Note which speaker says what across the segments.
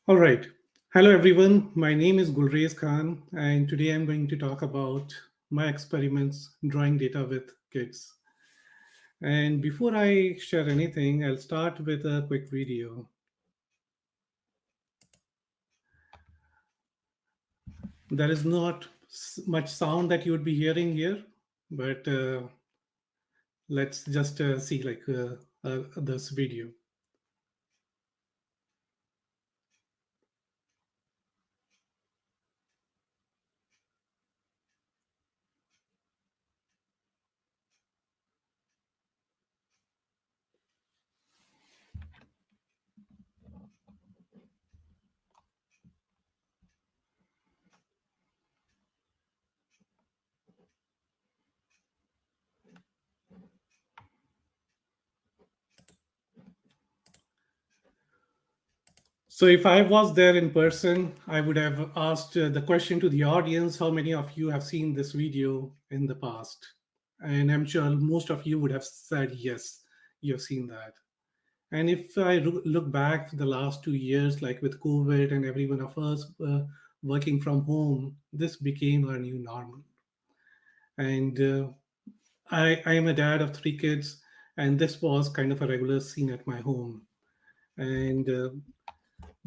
Speaker 1: All right. Hello, everyone. My name is Gulrez Khan, and today I'm going to talk about my experiments drawing data with kids. And before I share anything, I'll start with a quick video. There is not much sound that you would be hearing here, but let's just see this video. So if I was there in person, I would have asked the question to the audience, how many of you have seen this video in the past? And I'm sure most of you would have said yes, you've seen that. And if I look back the last 2 years, like with COVID and every one of us working from home, this became our new normal. And I am a dad of three kids, and this was kind of a regular scene at my home. And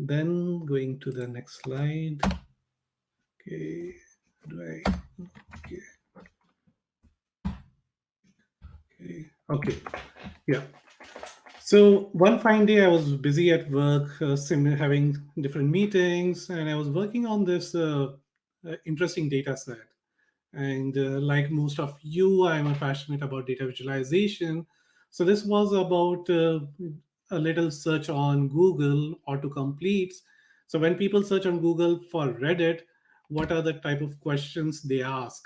Speaker 1: then going to the next slide. Okay, how do I? Okay, okay, yeah. So one fine day, I was busy at work, having different meetings, and I was working on this interesting data set. And like most of you, I'm passionate about data visualization. So this was about a little search on Google autocompletes. So when people search on Google for Reddit, what are the type of questions they ask?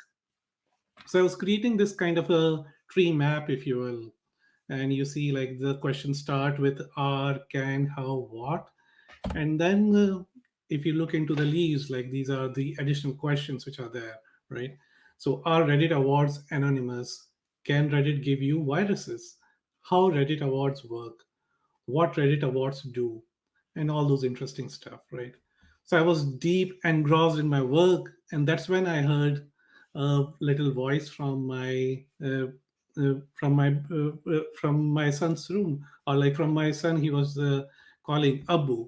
Speaker 1: So I was creating this kind of a tree map, if you will. And you see like the questions start with are, can, how, what. And then if you look into the leaves, like these are the additional questions which are there, right? So are Reddit awards anonymous? Can Reddit give you viruses? How Reddit awards work? What Reddit awards do? And all those interesting stuff, right? So I was deep engrossed in my work, and that's when I heard a little voice from my son's room, or like from my son. He was calling Abu.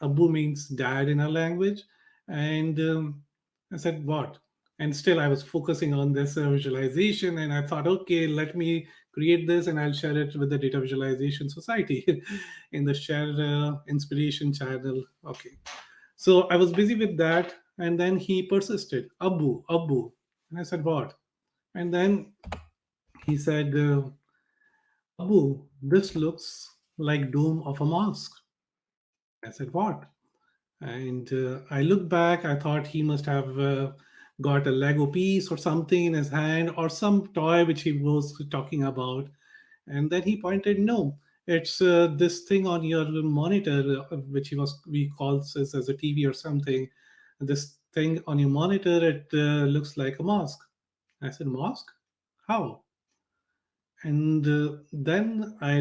Speaker 1: Abu means dad in our language. And I said, what? And still, I was focusing on this visualization. And I thought, okay, let me create this and I'll share it with the Data Visualization Society in the Share Inspiration channel. Okay. So I was busy with that. And then he persisted, Abu, Abu. And I said, what? And then he said, Abu, this looks like dome of a mosque. I said, what? And I looked back, I thought he must have got a Lego piece or something in his hand or some toy which he was talking about. And then he pointed, no, it's this thing on your monitor, which we call this as a TV or something. This thing on your monitor, it looks like a mosque. I said, mosque? How? And then I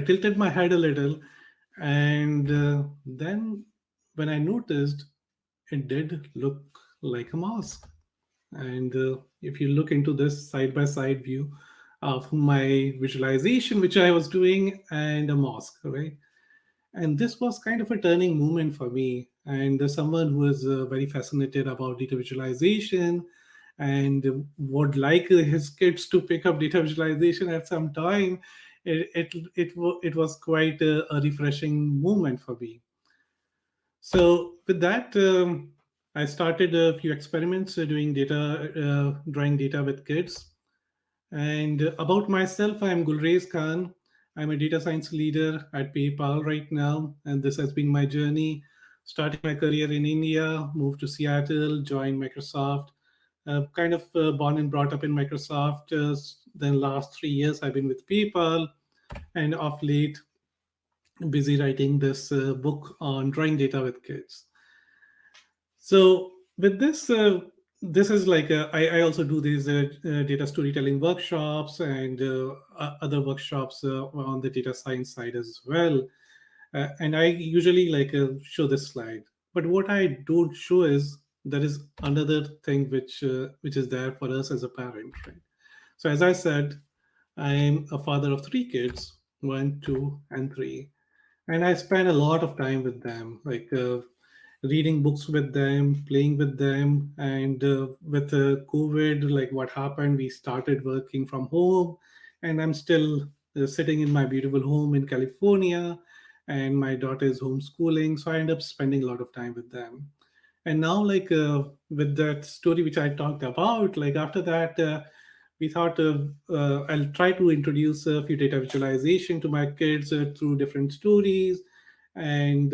Speaker 1: tilted my head a little. And then when I noticed, it did look like a mask. And if you look into this side by side view of my visualization, which I was doing, and a mask, right? And this was kind of a turning moment for me. And there's someone who is very fascinated about data visualization and would like his kids to pick up data visualization at some time. It was quite a refreshing moment for me. So with that, I started a few experiments doing drawing data with kids. And about myself, I'm Gulrez Khan. I'm a data science leader at PayPal right now, and this has been my journey. Starting my career in India, moved to Seattle, joined Microsoft. Kind of born and brought up in Microsoft. Then last 3 years, I've been with PayPal, and of late, busy writing this book on drawing data with kids. So with this, this is like I also do these data storytelling workshops and other workshops on the data science side as well. And I usually show this slide. But what I don't show is there is another thing which is there for us as a parent, right? So as I said, I am a father of three kids, one, two, and three, and I spend a lot of time with them, reading books with them, playing with them. And with COVID, like what happened, we started working from home, and I'm still sitting in my beautiful home in California, and my daughter is homeschooling, so I end up spending a lot of time with them. And now, with that story which I talked about, like after that, we thought I'll try to introduce a few data visualization to my kids through different stories. And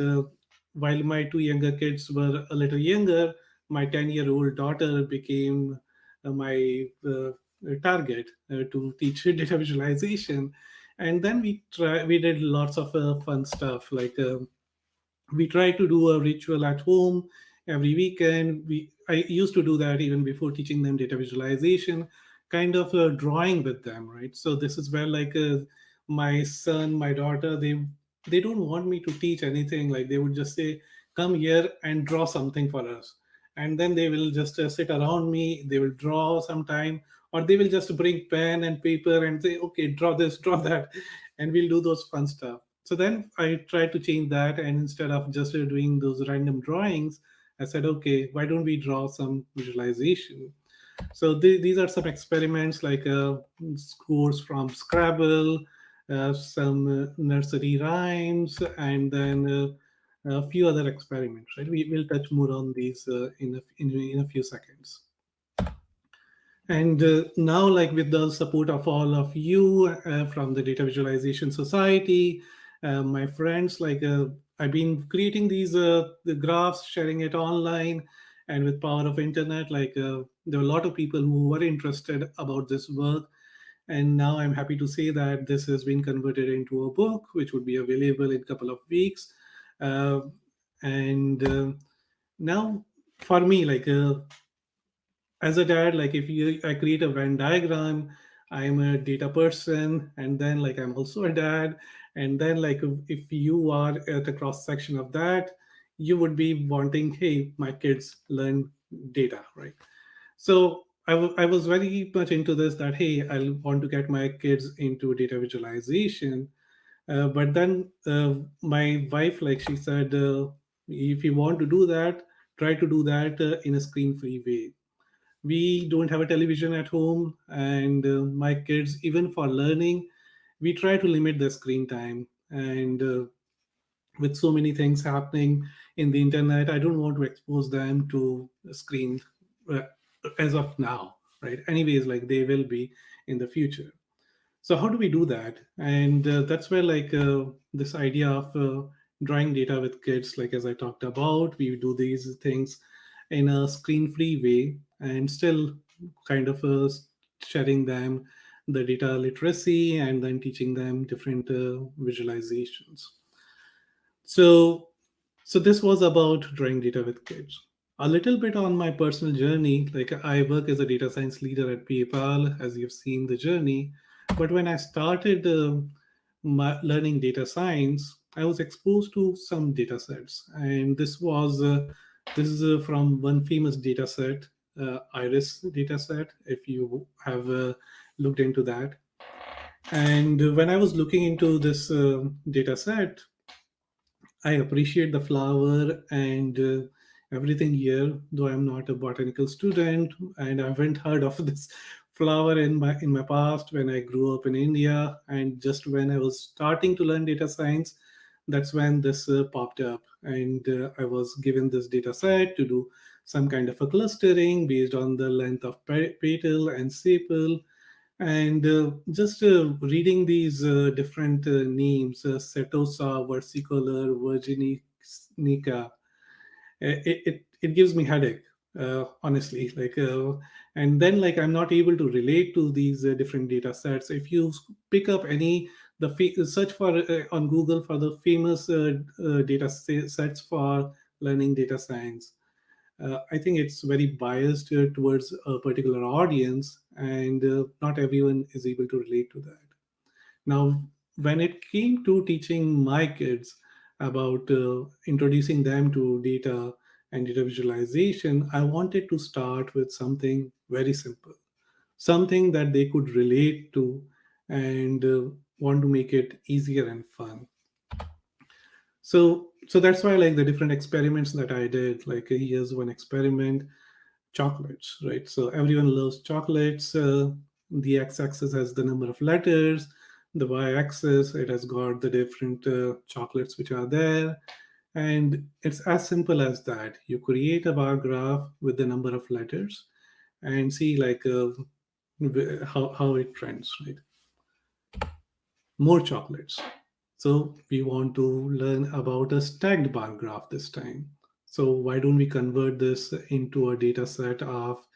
Speaker 1: while my two younger kids were a little younger, my 10-year-old daughter became my target to teach data visualization. And then we did lots of fun stuff, we try to do a ritual at home every weekend. I used to do that even before teaching them data visualization, kind of drawing with them, right? So this is where my son, my daughter, they don't want me to teach anything. Like they would just say, come here and draw something for us. And then they will just sit around me, they will draw sometime, or they will just bring pen and paper and say, okay, draw this, draw that, and we'll do those fun stuff. So then I tried to change that, and instead of just doing those random drawings, I said, okay, why don't we draw some visualization? So these are some experiments, scores from Scrabble, some nursery rhymes, and then a few other experiments. Right, we will touch more on these in a few seconds. And now, like with the support of all of you from the Data Visualization Society, my friends, I've been creating these the graphs, sharing it online, and with power of internet, there were a lot of people who were interested about this work. And now I'm happy to say that this has been converted into a book, which would be available in a couple of weeks. Uh, and Now, for me, as a dad, like if you I create a Venn diagram, I'm a data person, and then I'm also a dad. And then if you are at the cross section of that, you would be wanting, hey, my kids learn data, right? So I was very much into this, that hey, I want to get my kids into data visualization. But then my wife, like she said, if you want to do that, try to do that in a screen free way. We don't have a television at home, and my kids, even for learning, we try to limit the screen time. And with so many things happening in the internet, I don't want to expose them to screen uh, as of now, right? Anyways, like they will be in the future. So how do we do that? And that's where this idea of drawing data with kids, like as I talked about, we do these things in a screen-free way, and still kind of sharing them the data literacy, and then teaching them different visualizations. So, so this was about drawing data with kids. A little bit on my personal journey, like I work as a data science leader at PayPal, as you've seen the journey. But when I started learning data science, I was exposed to some data sets, and this is from one famous data set, Iris data set. If you have looked into that, and when I was looking into this data set, I appreciate the flower and everything here, though I'm not a botanical student, and I haven't heard of this flower in my past when I grew up in India. And just when I was starting to learn data science, that's when this popped up, and I was given this data set to do some kind of a clustering based on the length of petal and sepal. And just reading these different names, Setosa, versicolor, virginica, it gives me headache, honestly. And then I'm not able to relate to these different data sets. If you pick up any search for on Google for the famous sets for learning data science, I think it's very biased towards a particular audience, and not everyone is able to relate to that. Now, when it came to teaching my kids, about introducing them to data and data visualization, I wanted to start with something very simple, something that they could relate to, and want to make it easier and fun. So that's why, like, the different experiments that I did, like, here's one experiment: chocolates, right? So everyone loves chocolates. The x-axis has the number of letters, the y-axis, it has got the different chocolates which are there, and it's as simple as that. You create a bar graph with the number of letters and see, like, how it trends, right? More chocolates. So we want to learn about a stacked bar graph this time. So why don't we convert this into a data set of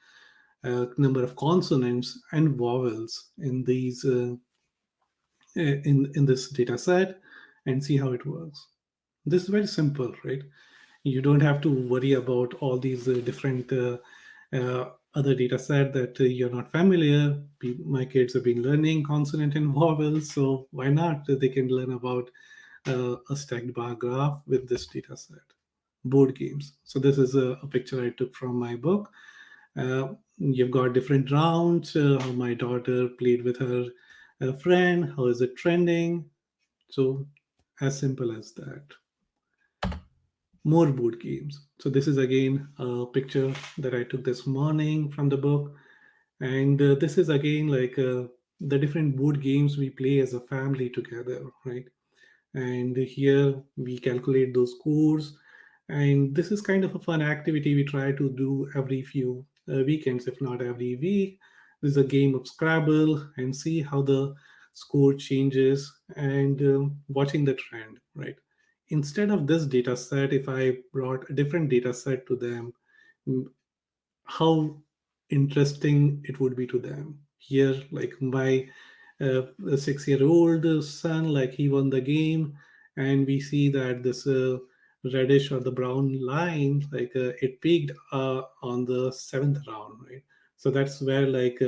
Speaker 1: number of consonants and vowels in these in this data set, and see how it works. This is very simple, right? You don't have to worry about all these different other data set that you're not familiar. My kids have been learning consonant and vowels, so why not? They can learn about a stacked bar graph with this data set. Board games. So this is a picture I took from my book. You've got different rounds. How my daughter played with her friend. How is it trending? So as simple as that. More board games. So this is again a picture that I took this morning from the book, and this is again like the different board games we play as a family together, right? And here we calculate those scores, and this is kind of a fun activity we try to do every few weekends, if not every week. This is a game of Scrabble, and see how the score changes, and watching the trend, right? Instead of this data set, if I brought a different data set to them, how interesting it would be to them. Here, like, my 6-year-old son, like, he won the game, and we see that this reddish or the brown line, like, it peaked on the seventh round, right? So that's where, like,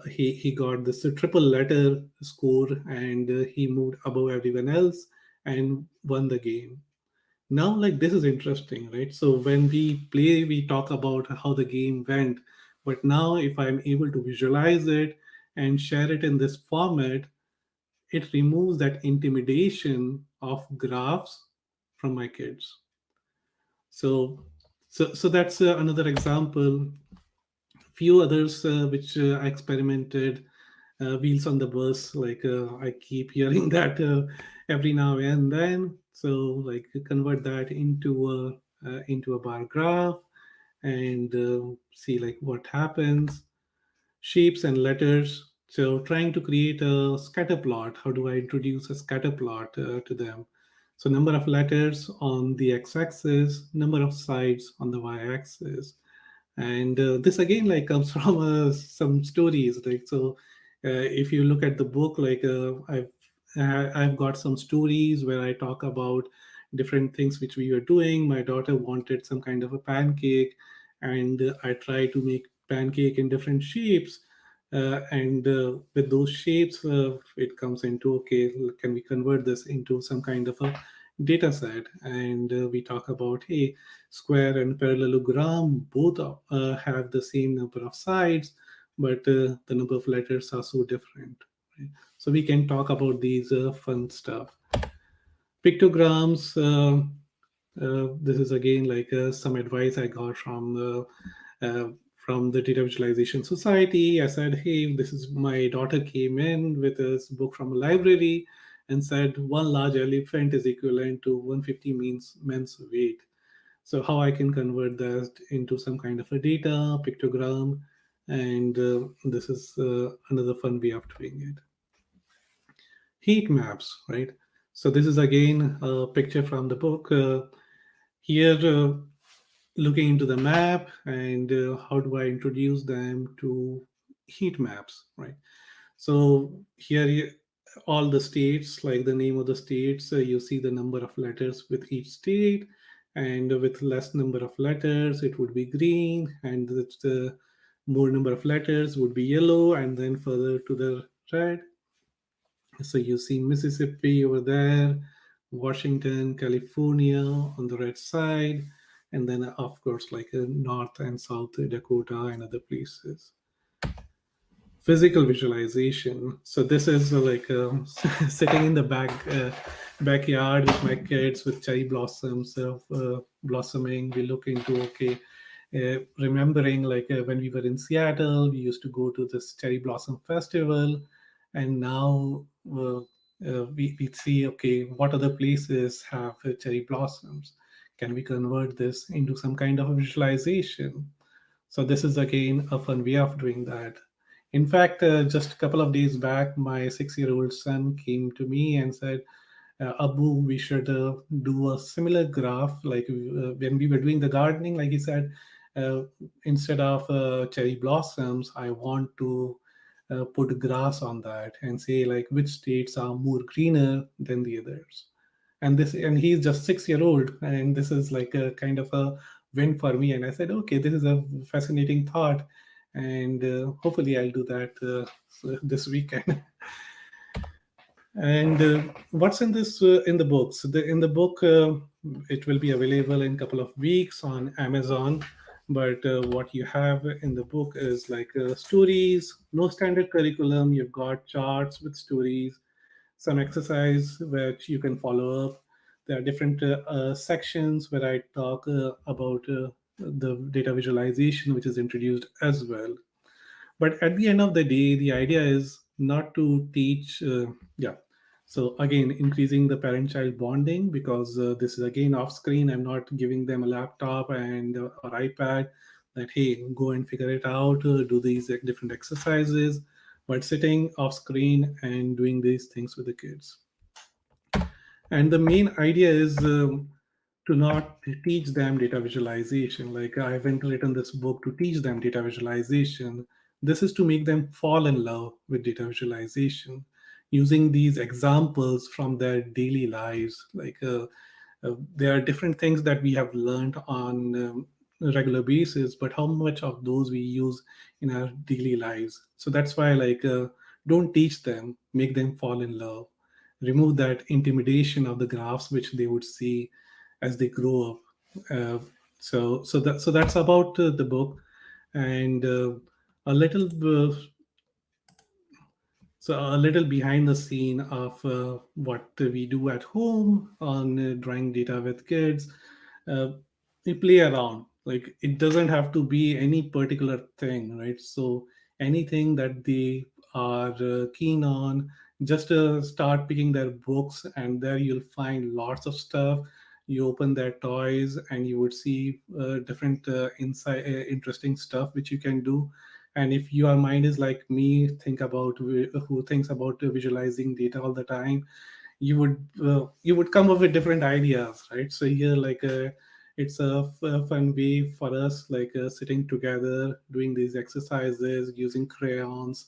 Speaker 1: he got this triple letter score, and he moved above everyone else and won the game. Now, like, this is interesting, right? So when we play, we talk about how the game went, but now if I'm able to visualize it and share it in this format, it removes that intimidation of graphs from my kids. So so so that's another example. Few others which I experimented. Wheels on the bus, like, I keep hearing that every now and then. So, like, convert that into a bar graph, and see, like, what happens. Shapes and letters. So trying to create a scatter plot. How do I introduce a scatter plot to them? So number of letters on the x-axis, number of sides on the y-axis, and this again, like, comes from some stories, like. So if you look at the book, like, I've got some stories where I talk about different things which we were doing. My daughter wanted some kind of a pancake, and I try to make pancake in different shapes, and with those shapes, it comes into, okay, can we convert this into some kind of a data set? And we talk about, hey, square and parallelogram both have the same number of sides, but the number of letters are so different, right? So we can talk about these fun stuff. Pictograms. This is again, like, some advice I got from the Data Visualization Society. I said, hey, this is, my daughter came in with a book from a library and said one large elephant is equivalent to 150 means men's weight. So how I can convert that into some kind of a data pictogram, and this is another fun way of doing it. Heat maps, right? So this is again a picture from the book. Here, looking into the map, and how do I introduce them to heat maps, right? So here, all the states, like the name of the states, you see the number of letters with each state, and with less number of letters, it would be green, and the more number of letters would be yellow, and then further to the red. So you see Mississippi over there, Washington, California on the red side, and then of course like North and South Dakota and other places. Physical visualization. So this is like sitting in the backyard with my kids with cherry blossoms blossoming. We look into, okay, remembering like when we were in Seattle, we used to go to this cherry blossom festival, and now we see, okay, what other places have cherry blossoms? Can we convert this into some kind of a visualization? So this is again a fun way of doing that. In fact, just a couple of days back, my 6-year-old son came to me and said, Abu, we should do a similar graph like when we were doing the gardening. Like he said, uh, instead of cherry blossoms, I want to put grass on that and say like which states are more greener than the others. And he's just 6-year old, and this is like a kind of a win for me. And I said, okay, this is a fascinating thought, and hopefully I'll do that this weekend. And what's in this in the book? So in the book, it will be available in a couple of weeks on Amazon. But what you have in the book is like stories, no standard curriculum. You've got charts with stories, some exercise which you can follow up. There are different sections where I talk about the data visualization, which is introduced as well. But at the end of the day, the idea is not to teach. Yeah. So again, increasing the parent-child bonding, because this is again off screen. I'm not giving them a laptop and or iPad that, hey, go and figure it out, do these different exercises, but sitting off screen and doing these things with the kids. And the main idea is to not teach them data visualization. Like I haven't written this book to teach them data visualization. This is to make them fall in love with data visualization using these examples from their daily lives. Like there are different things that we have learned on a regular basis, but how much of those we use in our daily lives? So that's why, like, don't teach them, make them fall in love. Remove that intimidation of the graphs which they would see as they grow up. So that's about the book, and a little so a little behind the scene of what we do at home on drawing data with kids. Uh, we play around. Like it doesn't have to be any particular thing, right? So anything that they are keen on, just start picking their books, and there you'll find lots of stuff. You open their toys, and you would see different interesting stuff which you can do. And if your mind is like me, who thinks about visualizing data all the time, you would come up with different ideas, right? So here, like it's a fun way for us, like sitting together doing these exercises using crayons,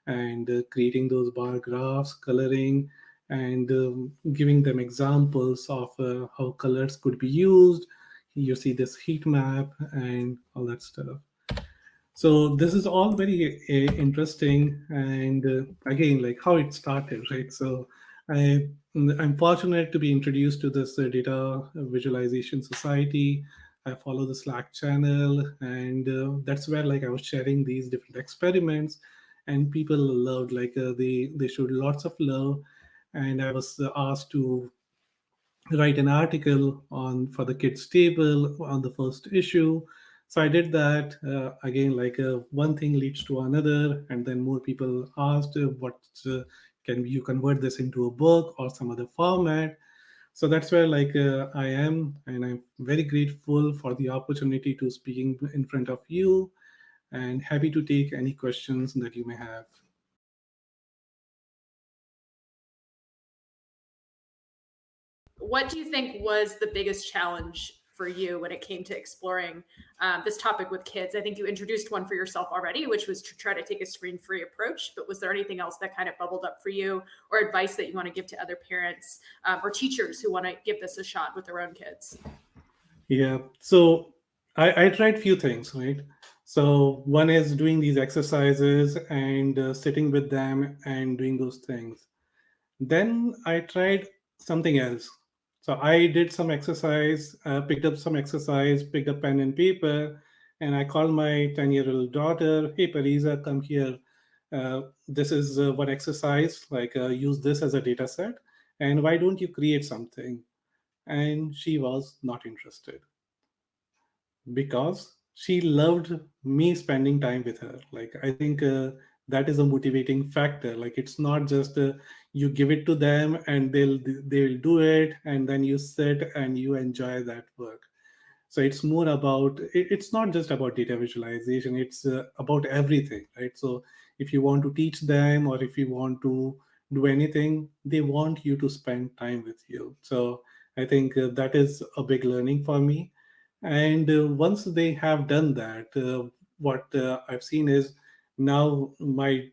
Speaker 1: and creating those bar graphs, coloring, and giving them examples of how colors could be used. You see this heat map and all that stuff. So this is all very interesting, and again, like how it started, right? So I'm fortunate to be introduced to this data visualization society. I follow the Slack channel, and that's where like I was sharing these different experiments, and people loved, like they showed lots of love, and I was asked to write an article on for the kids table on the first issue. So I did that. Again, like one thing leads to another, and then more people asked what can you convert this into a book or some other format. So that's where like I am, and I'm very grateful for the opportunity to speaking in front of you, and happy to take any questions that you may have.
Speaker 2: What do you think was the biggest challenge for you when it came to exploring this topic with kids? I think you introduced one for yourself already, which was to try to take a screen-free approach. But was there anything else that kind of bubbled up for you, or advice that you want to give to other parents or teachers who want to give this a shot with their own kids?
Speaker 1: Yeah. So I tried few things, right? So one is doing these exercises and sitting with them and doing those things. Then I tried something else. So I did some exercise, picked up some exercise, picked up pen and paper, and I called my 10-year-old daughter, "Hey, Parisa, come here. This is one exercise, like use this as a data set, and why don't you create something?" And she was not interested because she loved me spending time with her. Like, I think that is a motivating factor. Like, it's not just you give it to them and they'll do it, and then you sit and you enjoy that work. So it's more about it's not just about data visualization, it's about everything, right? So if you want to teach them or if you want to do anything, they want you to spend time with you. So I think that is a big learning for me. And once they have done that, what I've seen is now my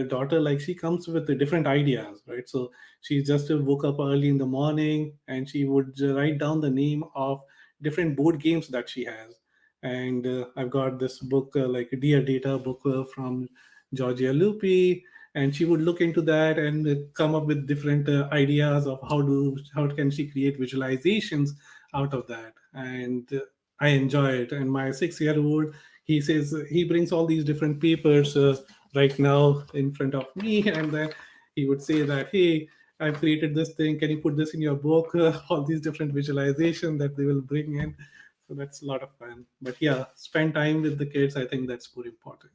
Speaker 1: daughter, like, she comes with the different ideas, right? So she just woke up early in the morning and she would write down the name of different board games that she has. And I've got this book, like a Dear Data book from Georgia Lupi, and she would look into that and come up with different ideas of how can she create visualizations out of that. And I enjoy it. And my 6-year-old, he says he brings all these different papers right now in front of me, and then he would say that, "Hey, I've created this thing. Can you put this in your book?" All these different visualization that they will bring in. So that's a lot of fun. But yeah, spend time with the kids. I think that's more important.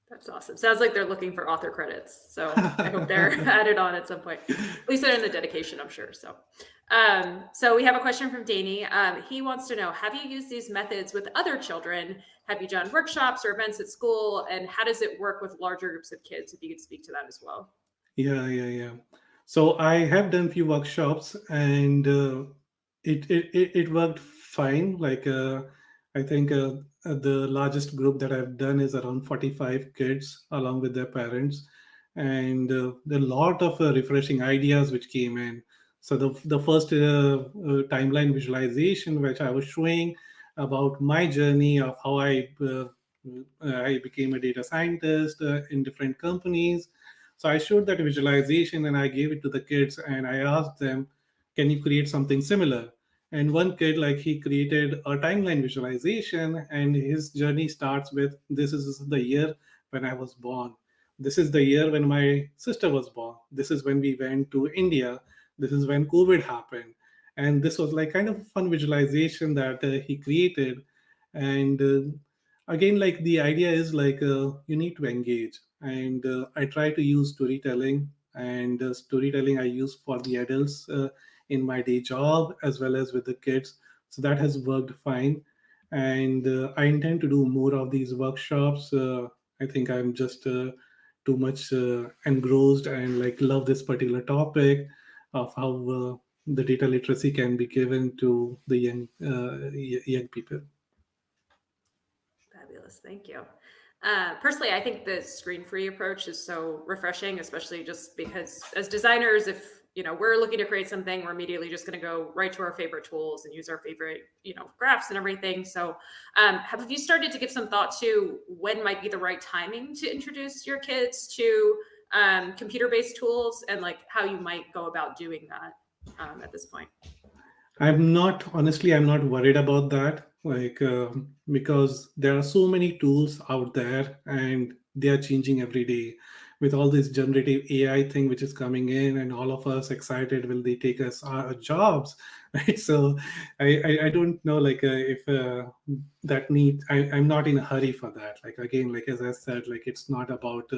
Speaker 2: That's awesome. Sounds like they're looking for author credits. So I hope they're added on at some point. At least they're in the dedication, I'm sure. So we have a question from Danny. He wants to know, have you used these methods with other children? Have you done workshops or events at school? And how does it work with larger groups of kids? If you could speak to that as well.
Speaker 1: Yeah, yeah, yeah. So I have done few workshops, and it worked fine. Like I think the largest group that I've done is around 45 kids along with their parents, and there are a lot of refreshing ideas which came in. So the first timeline visualization which I was showing about my journey of how I became a data scientist in different companies. So I showed that visualization and I gave it to the kids and I asked them, "Can you create something similar?" And one kid, like, he created a timeline visualization, and his journey starts with, "This is the year when I was born. This is the year when my sister was born. This is when we went to India. This is when COVID happened." And this was like kind of a fun visualization that he created. And again, like, the idea is like you need to engage. And I try to use storytelling, and storytelling I use for the adults in my day job as well as with the kids. So that has worked fine. And I intend to do more of these workshops. I think I'm just too much engrossed and like love this particular topic of how the data literacy can be given to the young people.
Speaker 2: Fabulous. Thank you. Personally, I think the screen-free approach is so refreshing, especially just because as designers, if we're looking to create something, we're immediately just going to go right to our favorite tools and use our favorite graphs and everything. So, have you started to give some thought to when might be the right timing to introduce your kids to computer-based tools and like how you might go about doing that at this point?
Speaker 1: I'm not worried about that. Like, because there are so many tools out there and they are changing every day with all this generative AI thing which is coming in, and all of us excited, will they take us our jobs? Right. So I don't know, like, if that need, I'm not in a hurry for that. Like, again, like, as I said, like, it's not about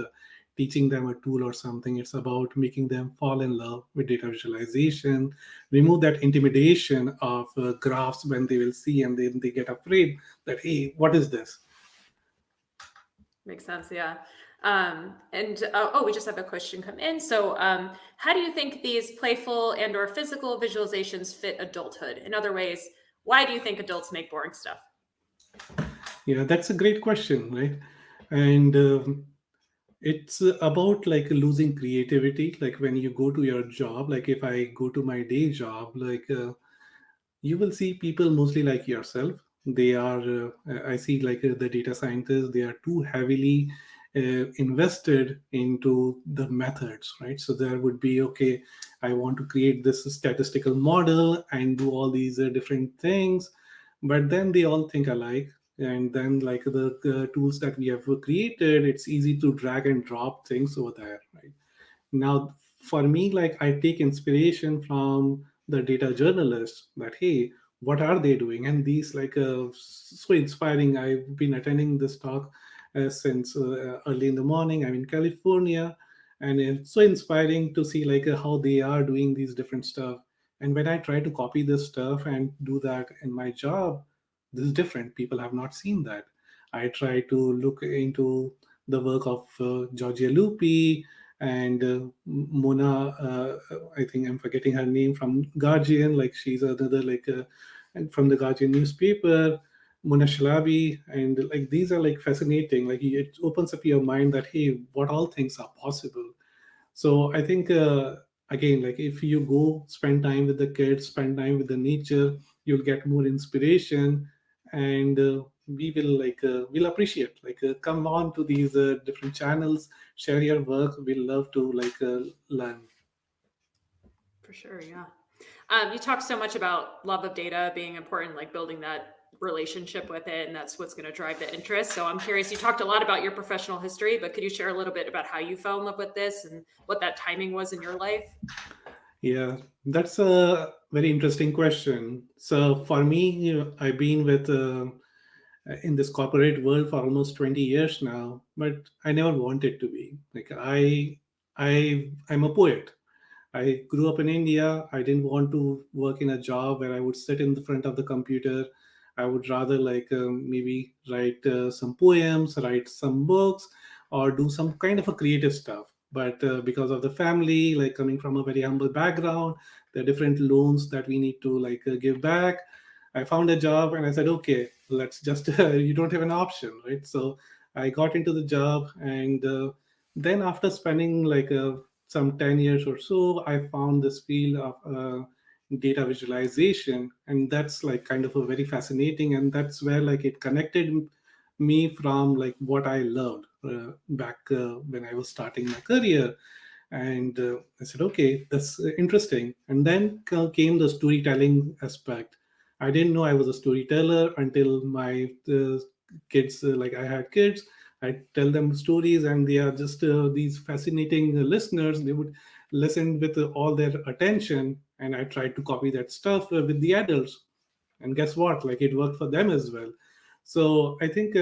Speaker 1: teaching them a tool or something. It's about making them fall in love with data visualization, remove that intimidation of graphs when they will see and then they get afraid that, "Hey, what is this?"
Speaker 2: Makes sense, yeah. And we just have a question come in. So, how do you think these playful and/or physical visualizations fit adulthood? In other ways, why do you think adults make boring stuff?
Speaker 1: Yeah, that's a great question, right? And it's about like losing creativity. Like, when you go to your job, like if I go to my day job, like you will see people mostly like yourself. They are I see, like, the data scientists, they are too heavily invested into the methods, right? So there would be, okay, I want to create this statistical model and do all these different things, but then they all think alike. And then, like the tools that we have created, it's easy to drag and drop things over there, right? Now, for me, like I take inspiration from the data journalists that, hey, what are they doing? And these like so inspiring. I've been attending this talk since early in the morning. I'm in California, and it's so inspiring to see like how they are doing these different stuff. And when I try to copy this stuff and do that in my job, this is different. People have not seen that. I try to look into the work of Georgia Lupi and Mona. I think I'm forgetting her name from Guardian. Like she's another like and from the Guardian newspaper. Mona Shalabi, and like these are like fascinating. Like it opens up your mind that, hey, what all things are possible. So I think again, like if you go spend time with the kids, spend time with the nature, you'll get more inspiration, and we will like we'll appreciate like come on to these different channels, share your work. We'll love to like learn.
Speaker 2: For sure, yeah. You talked so much about love of data being important, like building that relationship with it, and that's what's going to drive the interest. So I'm curious, you talked a lot about your professional history, but could you share a little bit about how you fell in love with this and what that timing was in your life?
Speaker 1: Yeah, that's a very interesting question. So for me, I've been with in this corporate world for almost 20 years now, but I never wanted to be like I'm a poet. I grew up in India. I didn't want to work in a job where I would sit in the front of the computer. I would rather like maybe write some poems, write some books, or do some kind of a creative stuff. But because of the family, like coming from a very humble background, the different loans that we need to like give back, I found a job and I said, okay, let's just you don't have an option, right? So I got into the job, and then after spending like some 10 years or so, I found this field of data visualization, and that's like kind of a very fascinating, and that's where like it connected me from like what I loved back when I was starting my career. And I said, okay, that's interesting. And then came the storytelling aspect. I didn't know I was a storyteller until my kids, like I had kids. I tell them stories, and they are just these fascinating listeners. They would listen with all their attention, and I tried to copy that stuff with the adults. And guess what? Like it worked for them as well. So I think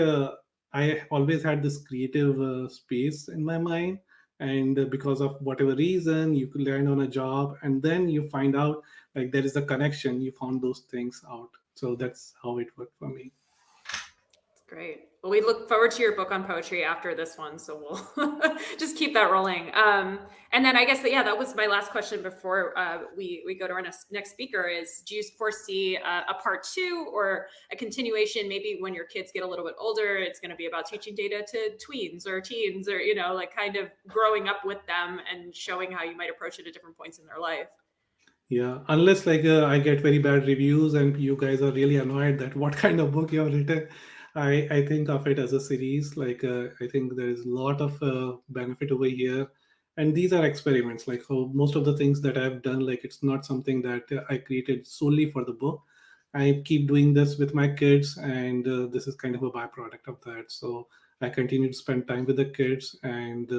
Speaker 1: I always had this creative space in my mind, and because of whatever reason, you could land on a job, and then you find out like there is a connection. You found those things out. So that's how it worked for me.
Speaker 2: It's great. Well, we look forward to your book on poetry after this one, so we'll just keep that rolling. And then I guess that, yeah, that was my last question before we go to our next speaker. Is do you foresee a part two or a continuation? Maybe when your kids get a little bit older, it's going to be about teaching data to tweens or teens, or like kind of growing up with them and showing how you might approach it at different points in their life.
Speaker 1: Yeah, unless like I get very bad reviews and you guys are really annoyed that what kind of book you have written, I think of it as a series. Like I think there is a lot of benefit over here, and these are experiments. Like how most of the things that I've done, like it's not something that I created solely for the book. I keep doing this with my kids, and this is kind of a byproduct of that. So I continue to spend time with the kids and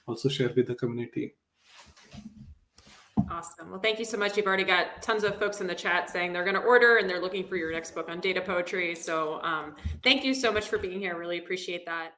Speaker 1: also share with the community.
Speaker 2: Awesome. Well, thank you so much. You've already got tons of folks in the chat saying they're going to order and they're looking for your next book on data poetry. So thank you so much for being here. Really appreciate that.